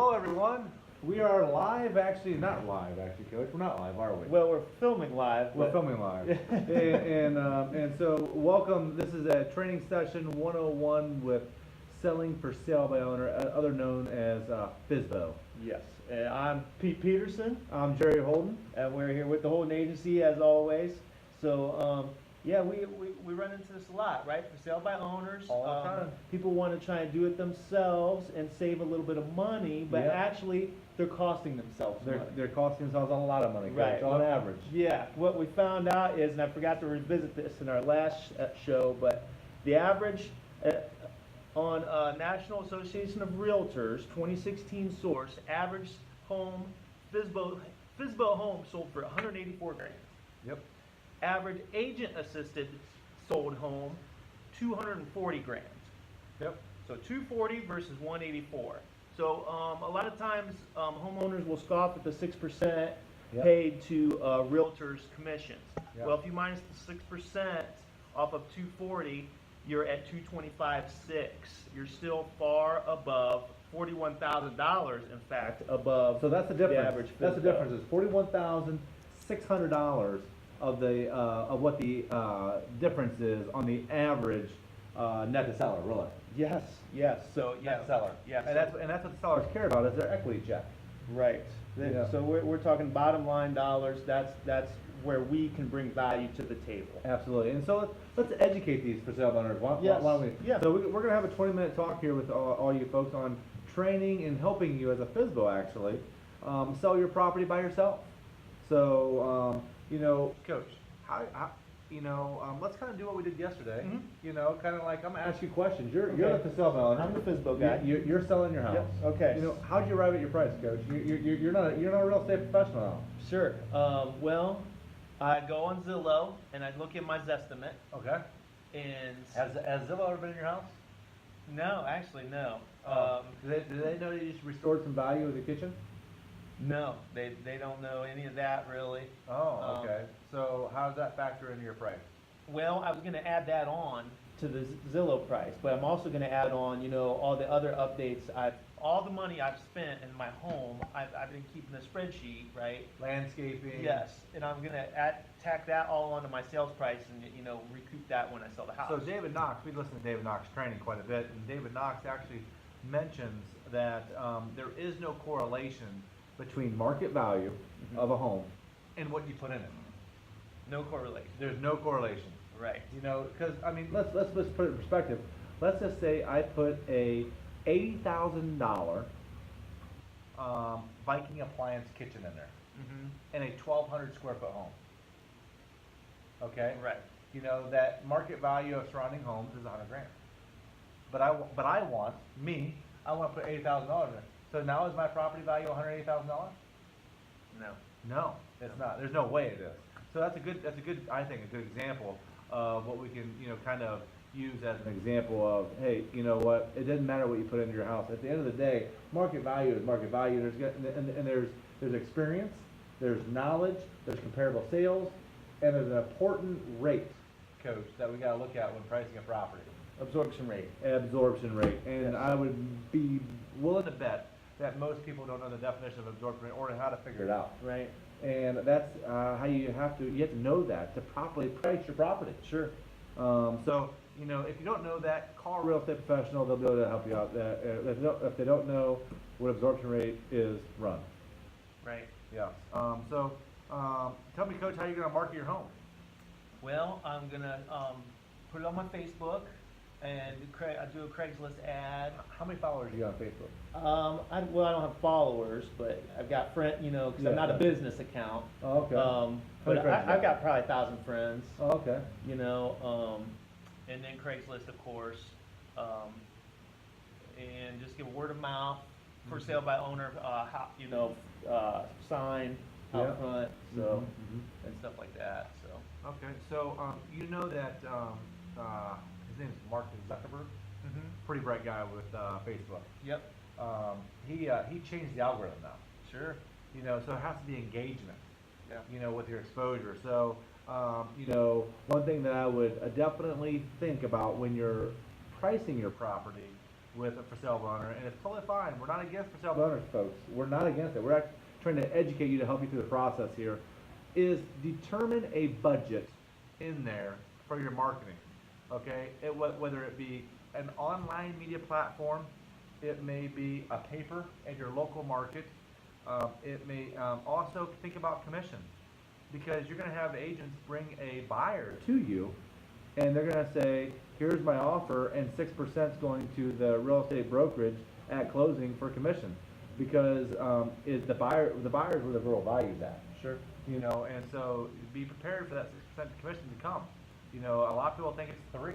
Hello, everyone. We are live, actually, not live, actually, Coach. We're not live, are we? Well, we're filming live. We're filming live. and so, welcome. This is a training session 101 with selling for sale by owner, other known as FSBO. Yes. I'm Pete Peterson. I'm Jerry Holden. And we're here with the Holden Agency, as always. So, yeah, we run into this a lot, right? For sale by owners. All the time. People want to try and do it themselves and save a little bit of money, but actually they're costing themselves money. They're costing themselves a lot of money, Coach, right, on average. Yeah, what we found out is, and I forgot to revisit this in our last show, but the average on National Association of Realtors 2016 source, average home, FSBO home sold for $184 grand. Yep. Average agent assisted sold home, 240 grand. Yep. So 240 versus 184. So a lot of times homeowners will scoff at the 6% paid to realtors commissions. Yep. Well, if you minus the 6% off of 240, you're at 225.6. You're still far above $41,000. In fact, above. So that's the difference. The average. That's the difference. Is $41,600 of what the difference is on the average net to seller, really. Yes. So Net to seller. Yeah. And that's what the sellers care about, is their equity check. Right. Yeah. So we're talking bottom line dollars. That's where we can bring value to the table. Absolutely. And so let's educate these for sale by owners. Why don't we? Yeah. So we're going to have a 20-minute talk here with all you folks on training and helping you as a FSBO actually sell your property by yourself. So Coach, how let's kind of do what we did yesterday. Mm-hmm. Kind of like I'm gonna ask you questions. You're the sale by owner. I'm the FSBO guy. You're selling your house. Yep. Okay. How'd you arrive at your price, Coach? You're not a real estate professional now. Sure. Well, I go on Zillow and I look at my Zestimate. Okay. And Has Zillow ever been in your house? no, actually no. Do they know that you just restored some value of the kitchen? No, they don't know any of that really. Oh, okay. So how does that factor into your price? Well, I was going to add that on to the Zillow price, but I'm also going to add on, all the other updates. All the money I've spent in my home, I've been keeping a spreadsheet, right? Landscaping. Yes, and I'm going to tack that all onto my sales price and, recoup that when I sell the house. So David Knox, we listen to David Knox training quite a bit, and David Knox actually mentions that there is no correlation between market value of a home and what you put in it. No correlation. There's no correlation. Right. Because let's just put it in perspective. Let's just say I put a $80,000 Viking appliance kitchen in there, in a 1,200 square foot home. Okay. Right. That market value of surrounding homes is 100 grand. But I want to put $80,000 in it. So now is my property value $180,000? No. No, it's not. There's no way it is. So that's a good I think a good example of what we can kind of use as an example of, hey, you know what? It doesn't matter what you put into your house. At the end of the day, market value is market value. There's experience, there's knowledge, there's comparable sales, and there's an important rate, Coach, that we got to look at when pricing a property. Absorption rate. Absorption rate. And I would be willing to bet that most people don't know the definition of absorption rate or how to figure it out. Right. And that's how you have to know that to properly price your property. Sure. So if you don't know that, call a real estate professional. They'll be able to help you out. If they don't know what absorption rate is, run. Right. Yeah. So tell me, Coach, how you're going to market your home? Well, I'm gonna put it on my Facebook. And I do a Craigslist ad. How many followers do you got on Facebook? I don't have followers, but I've got friends, because I'm not a business account. Oh, okay. But I've got probably 1,000 friends. Oh, okay. And then Craigslist, of course, and just give word of mouth, for sale by owner, sign out front, so and stuff like that. So. Okay. So that. His name is Mark Zuckerberg. Pretty bright guy with Facebook. Yep. He changed the algorithm now. Sure. So it has to be engagement. Yeah. With your exposure. So one thing that I would definitely think about when you're pricing your property with a for sale by owner, and it's totally fine. We're not against for sale by owners, folks. We're not against it. We're trying to educate you to help you through the process here. Is determine a budget in there for your marketing. Okay, whether it be an online media platform, it may be a paper in your local market. It may also think about commission, because you're going to have agents bring a buyer to you, and they're going to say, here's my offer, and 6% is going to the real estate brokerage at closing for commission, because is the buyers where the real value's at. Sure. You know, and so be prepared for that 6% commission to come. You know, a lot of people think it's 3.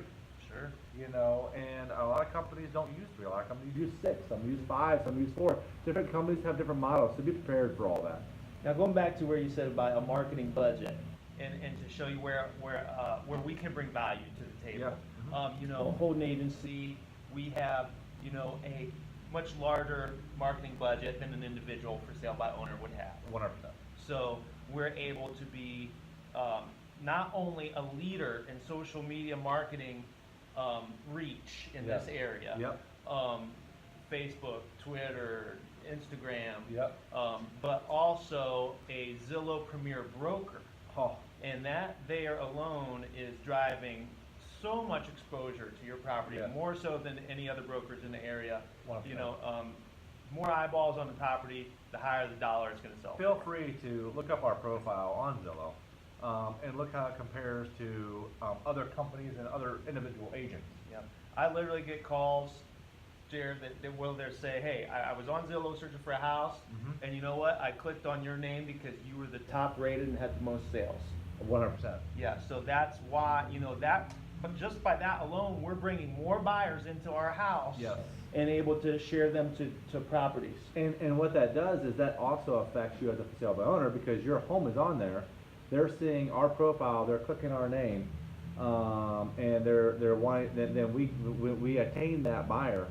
Sure. You know, and a lot of companies don't use 3. A lot of companies use 6. Some use 5. Some use 4. Different companies have different models, so be prepared for all that. Now, going back to where you said about a marketing budget, and to show you where we can bring value to the table. Yeah. You know, Holden Agency, we have, you know, a much larger marketing budget than an individual for sale by owner would have. 100%. So we're able to be not only a leader in social media marketing reach in this area. Yep. Facebook, Twitter, Instagram. Yep. But also a Zillow Premier broker. Oh. And that there alone is driving so much exposure to your property, Yeah. more so than any other brokers in the area. 100%. You know, more eyeballs on the property, the higher the dollar it's going to sell. Feel free to look up our profile on Zillow and look how it compares to other companies and other individual agents. Yeah. I literally get calls, Jared, that will there say, hey, I was on Zillow searching for a house, and you know what? I clicked on your name because you were the top rated and had the most sales. 100%. Yeah, so that's why, you know, but just by that alone, we're bringing more buyers into our house. Yes. And able to share them to properties. And what that does is that also affects you as a for sale by owner, because your home is on there. They're seeing our profile, they're clicking our name, and they're wanting. Then we attain that buyer,